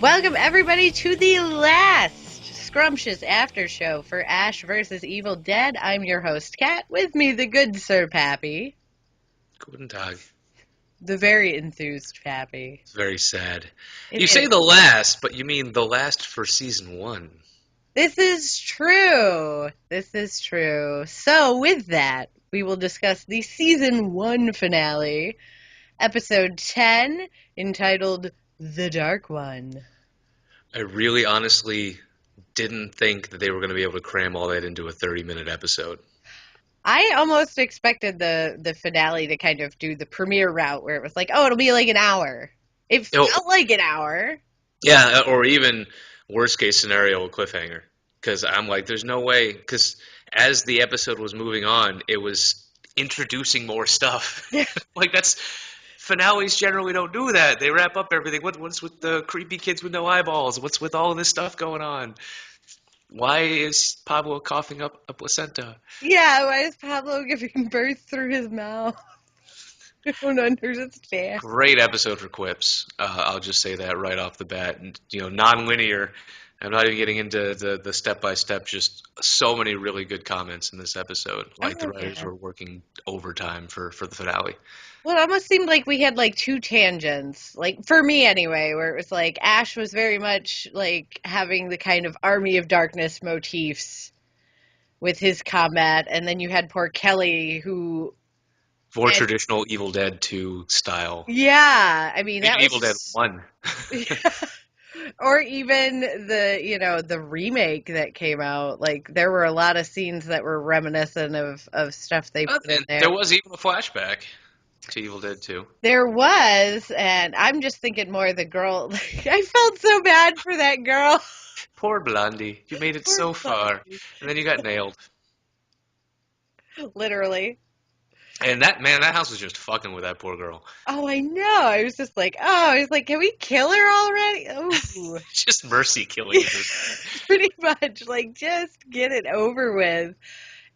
Welcome everybody to the last Scrumptious Aftershow for Ash vs. Evil Dead. I'm your host, Kat. With me, the good Sir Pappy. Guten Tag. The very enthused Pappy. It's very sad. It You is. say the last, but you mean the last for season 1. This is true. This is true. So, with that, we will discuss the season 1 finale, episode 10, entitled The Dark One. I really honestly didn't think that they were going to be able to cram all that into a 30-minute episode. I almost expected the finale to kind of do the premiere route where it was like, oh, it'll be like an hour. It felt like an hour. Yeah, or even worst case scenario, a cliffhanger. Because I'm like, there's no way. Because as the episode was moving on, it was introducing more stuff. Like finales generally don't do that. They wrap up everything. What's with the creepy kids with no eyeballs? What's with all of this stuff going on? Why is Pablo coughing up a placenta? Yeah, why is Pablo giving birth through his mouth? I don't understand. Great episode for quips. I'll just say that right off the bat. And, non-linear. I'm not even getting into the step-by-step. Just so many really good comments in this episode. Like the writers were working overtime for the finale. Well, it almost seemed like we had like two tangents, like for me anyway, where it was like Ash was very much like having the kind of Army of Darkness motifs with his combat, and then you had poor Kelly who More traditional Evil Dead 2 style. Yeah, I mean that Evil was Dead 1. or even the remake that came out. Like there were a lot of scenes that were reminiscent of stuff they put in there. There was even a flashback to Evil Dead 2. There was, and I'm just thinking more of the girl. I felt so bad for that girl. Poor Blondie. You made it so far, and then you got nailed. Literally. And that house was just fucking with that poor girl. Oh, I know. I was just like, can we kill her already? Oh, just mercy killing her. Pretty much, like, just get it over with.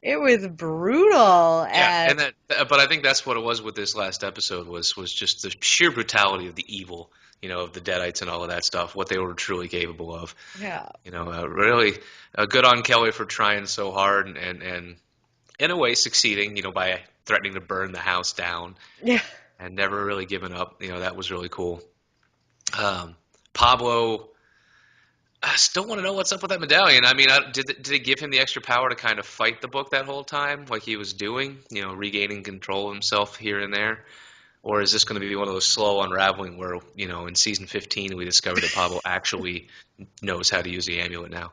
It was brutal. Yeah, but I think that's what it was with this last episode was just the sheer brutality of the evil, of the Deadites and all of that stuff, what they were truly capable of. Yeah. Really good on Kelly for trying so hard and in a way succeeding, by threatening to burn the house down. Yeah. And never really giving up. That was really cool. Pablo, I still want to know what's up with that medallion. I mean, did it give him the extra power to kind of fight the book that whole time, like he was doing, regaining control of himself here and there? Or is this going to be one of those slow unraveling where, in season 15 we discovered that Pablo actually knows how to use the amulet now?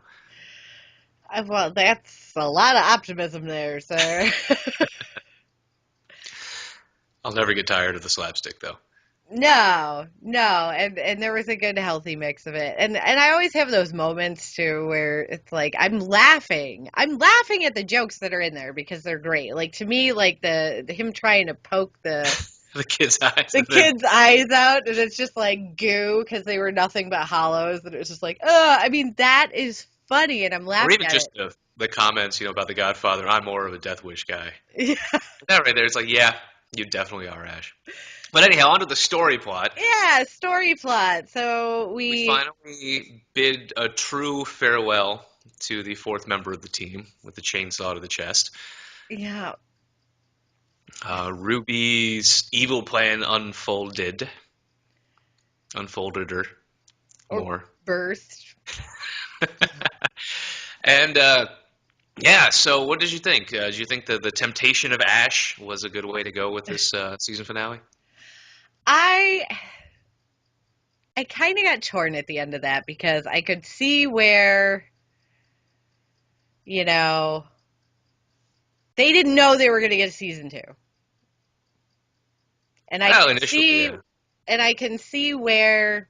Well, that's a lot of optimism there, sir. I'll never get tired of the slapstick, though. No, and there was a good healthy mix of it, and I always have those moments too where it's like I'm laughing at the jokes that are in there because they're great. Like to me, like the him trying to poke the kid's eyes, eyes out, and it's just like goo because they were nothing but hollows, and it was just like, I mean that is funny, and I'm laughing. Or even just the comments, about the Godfather. I'm more of a Death Wish guy. Yeah, that right there. It's like, yeah, you definitely are, Ash. But anyhow, on to the story plot. Yeah, story plot. So we finally bid a true farewell to the fourth member of the team with the chainsaw to the chest. Yeah. Ruby's evil plan unfolded her more. Burst. And yeah, so what did you think? Did you think the temptation of Ash was a good way to go with this season finale? I kind of got torn at the end of that because I could see where, they didn't know they were going to get a season 2. And I can see where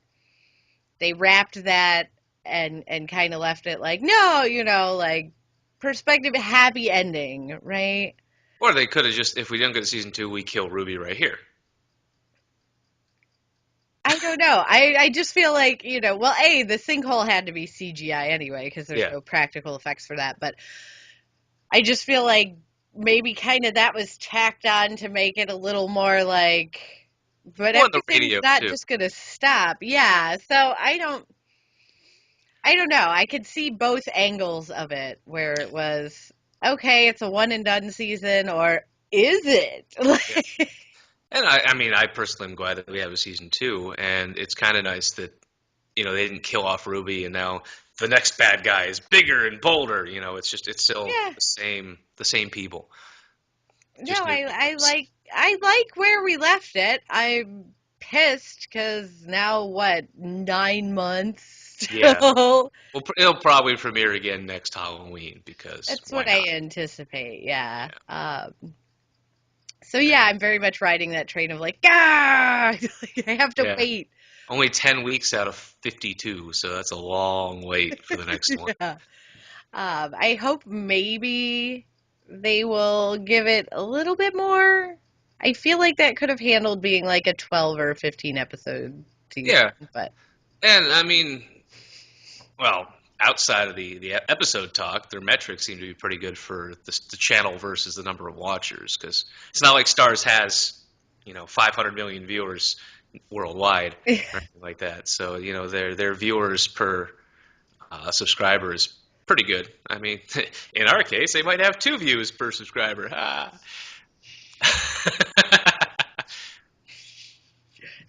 they wrapped that and kind of left it like, no, like perspective happy ending, right? Or they could have just, if we didn't get a season 2, we kill Ruby right here. I don't know. I just feel like, the sinkhole had to be CGI anyway because there's no practical effects for that. But I just feel like maybe kind of that was tacked on to make it a little more like, but everything's not just going to stop. Yeah. So I don't, I don't know. I could see both angles of it where it was, okay, it's a one and done season, or is it? Yeah. Like, And I mean, I personally am glad that we have a season 2, and it's kind of nice that they didn't kill off Ruby, and now the next bad guy is bigger and bolder. It's still yeah. the same people, No, just new I victims. like where we left it. I'm pissed because now what, 9 months Yeah. till Well, it'll probably premiere again next Halloween because that's why what I not? anticipate. Yeah. Yeah. So yeah, And I'm very much riding that train of like, ah, like, I have to yeah, wait. only 10 weeks out of 52, so that's a long wait for the next one. Yeah. I hope maybe they will give it a little bit more. I feel like that could have handled being like a 12 or 15 episode season, Yeah. but And I mean, well, outside of the episode talk, their metrics seem to be pretty good for the channel versus the number of watchers, because it's not like Stars has 500 million viewers worldwide or anything like that. So their viewers per subscriber is pretty good. I mean, in our case, they might have 2 views per subscriber. Ah.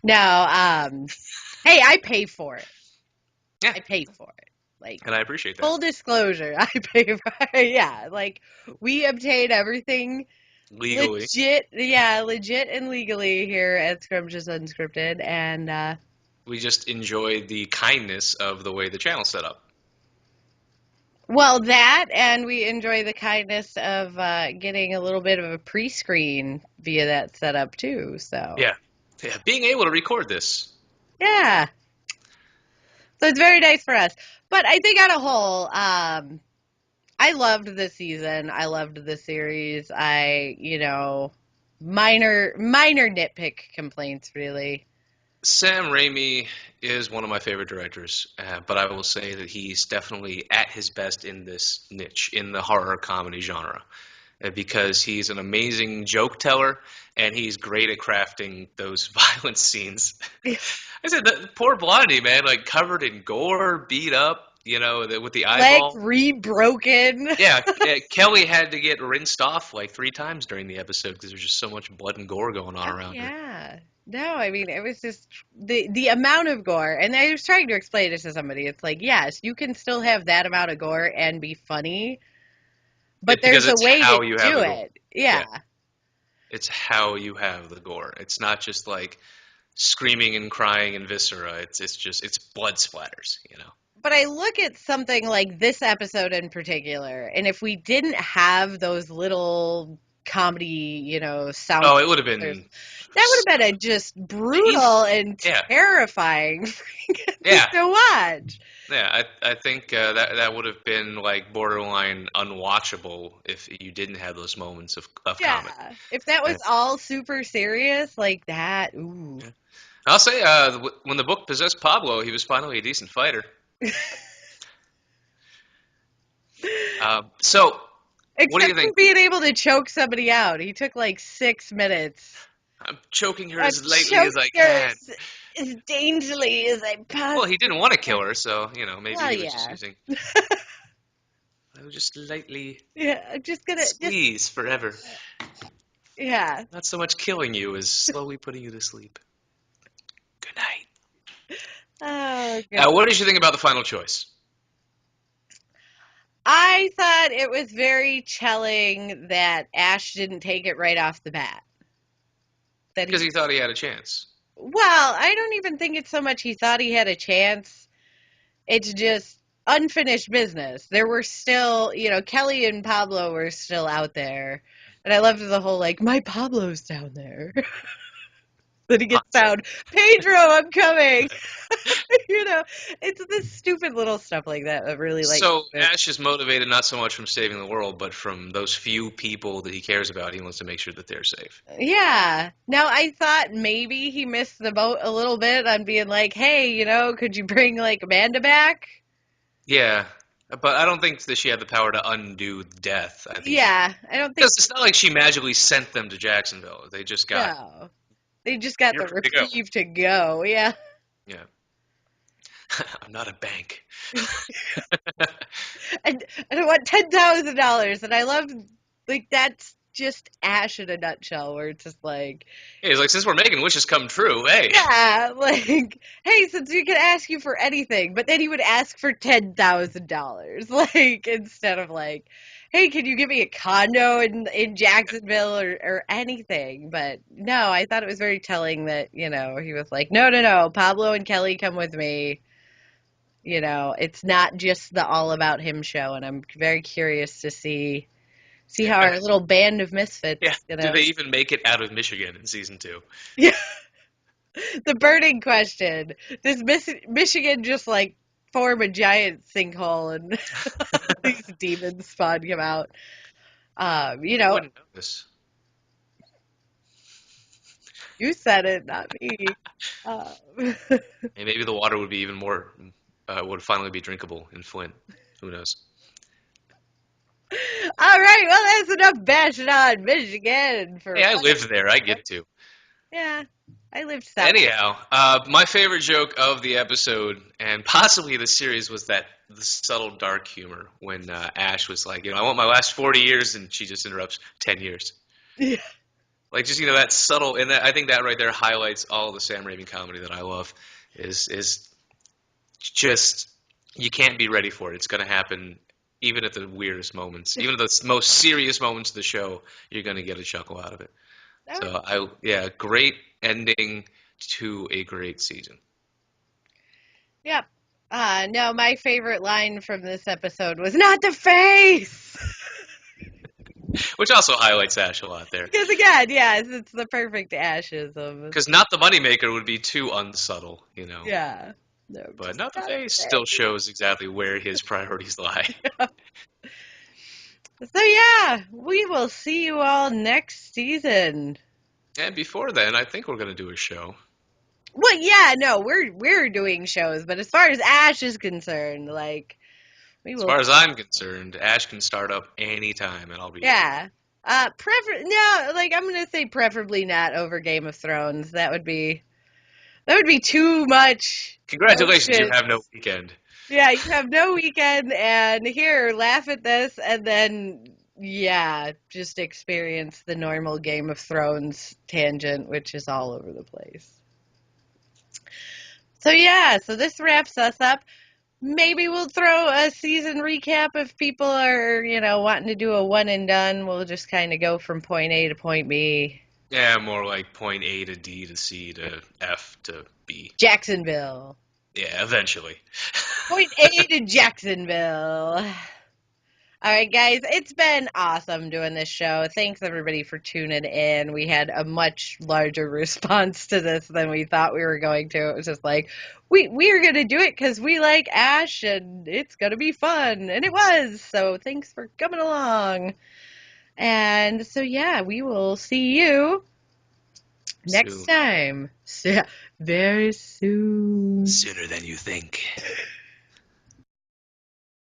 no, hey, I pay for it. Yeah, I pay for it. Like, and I appreciate that. full disclosure, I pay for it. Yeah, like, we obtain everything Legally, legit, yeah, legit and legally here at Scrumptious Unscripted, and, we just enjoy the kindness of the way the channel's set up. well, that, and we enjoy the kindness of getting a little bit of a pre-screen via that setup too. So, Yeah, yeah. Being able to record this. yeah, so it's very nice for us. But I think on a whole, I loved this season. I loved the series. Minor nitpick complaints, really. Sam Raimi is one of my favorite directors, but I will say that he's definitely at his best in this niche, in the horror comedy genre, because he's an amazing joke teller and he's great at crafting those violent scenes. I said, the poor Blondie, man, like covered in gore, beat up, with the Leg eyeball. re-broken. Yeah, Kelly had to get rinsed off like 3 times during the episode because there's just so much blood and gore going on Oh around her. yeah. No, I mean it was just the amount of gore, and I was trying to explain it to somebody. It's like, yes, you can still have that amount of gore and be funny, but Because there's a it's way to how you have do the gore. it. Yeah. Yeah, it's how you have the gore. It's not just like screaming and crying and viscera. It's blood splatters. But I look at something like this episode in particular, and if we didn't have those little comedy, sound Oh, it would have clips, been that would have been a just brutal and yeah, terrifying thing yeah, to watch. yeah. I think that would have been like borderline unwatchable if you didn't have those moments of comedy. Yeah. If that was And, all super serious like that, ooh. yeah. I'll say when the book possessed Pablo, he was finally a decent fighter. So, what do you Except for think? being able to choke somebody out. He took like 6 minutes. I'm choking her I'm as lightly as choking I her can. as daintily as I Well, he possibly didn't want to can. kill her, so maybe Well, he was just yeah. using. I will just lightly Yeah, I'm just gonna just squeeze forever. yeah. Not so much killing you as slowly putting you to sleep. Good night. Oh god. What did you think about the final choice? I thought it was very telling that Ash didn't take it right off the bat. That Because he he thought he had a chance. Well, I don't even think it's so much he thought he had a chance. It's just unfinished business. There were still, Kelly and Pablo were still out there. And I loved the whole, like, my Pablo's down there. Then he gets Concept. found. Pedro, I'm coming. you know, it's this stupid little stuff like that that really, like, So Ash is motivated not so much from saving the world, but from those few people that he cares about. He wants to make sure that they're safe. yeah. Now, I thought maybe he missed the boat a little bit on being like, hey, could you bring, like, Amanda back? Yeah, but I don't think that she had the power to undo death. I think he Yeah, I don't think because it's not like she magically sent them to Jacksonville. They just got no. They just got you're the free to go. reprieve to go. Yeah. Yeah. I'm not a bank. And I want $10,000, and I love like that's just Ash in a nutshell, where it's just like, Yeah, he's like, since we're making wishes come true, hey. yeah, like, hey, since we could ask you for anything, but then he would ask for $10,000, like instead of like, hey, can you give me a condo in Jacksonville or anything? But no, I thought it was very telling that he was like, no, no, no, Pablo and Kelly come with me. It's not just the all about him show, and I'm very curious to see how our little band of Yeah, misfits do they even make it out of Michigan in season 2? Yeah, the burning question. Does Michigan just like form a giant sinkhole and these demons spawn come out? You wouldn't notice. You said it, not me. Um, And maybe the water would be even more, would finally be drinkable in Flint. Who knows? all right, well, that's enough bashing on Michigan Hey, for I one lived there. I episode. get to. Yeah, I lived south. Anyhow, my favorite joke of the episode and possibly the series was that the subtle dark humor when Ash was like, I want my last 40 years, and she just interrupts 10 years. Yeah. Like just that subtle, and I think that right there highlights all the Sam Raimi comedy that I love. Is just you can't be ready for it. It's going to happen even at the weirdest moments, even at the most serious moments of the show. You're going to get a chuckle out of it. That was, So yeah, great ending to a great season. yep. No, my favorite line from this episode was not the face. Which also highlights Ash a lot there. Because again, yes, it's the perfect ashism. Because not the moneymaker would be too unsubtle. Yeah. No, But just not the not face the still face. shows exactly where his priorities lie. So yeah, we will see you all next season. And before then, I think we're going to do a show. Well, yeah, no, we're doing shows, but as far as Ash is concerned, like we As will. far as I'm concerned, Ash can start up anytime, and I'll be here. Yeah. No, like I'm gonna say preferably not over Game of Thrones. That would be too much Congratulations, you emotion. have no weekend. Yeah, you have no weekend, and here, laugh at this, and then, yeah, just experience the normal Game of Thrones tangent, which is all over the place. So, yeah, so this wraps us up. Maybe we'll throw a season recap if people are, wanting to do a one and done. We'll just kind of go from point A to point B. Yeah, more like point A to D to C to F to B. Jacksonville. Yeah, eventually. Point A to Jacksonville. All right, guys, it's been awesome doing this show. Thanks everybody for tuning in. We had a much larger response to this than we thought we were going to. It was just like we are going to do it because we like Ash and it's going to be fun, and it was. So thanks for coming along. And so yeah, we will see you next Soon. time. Very soon. Sooner than you think.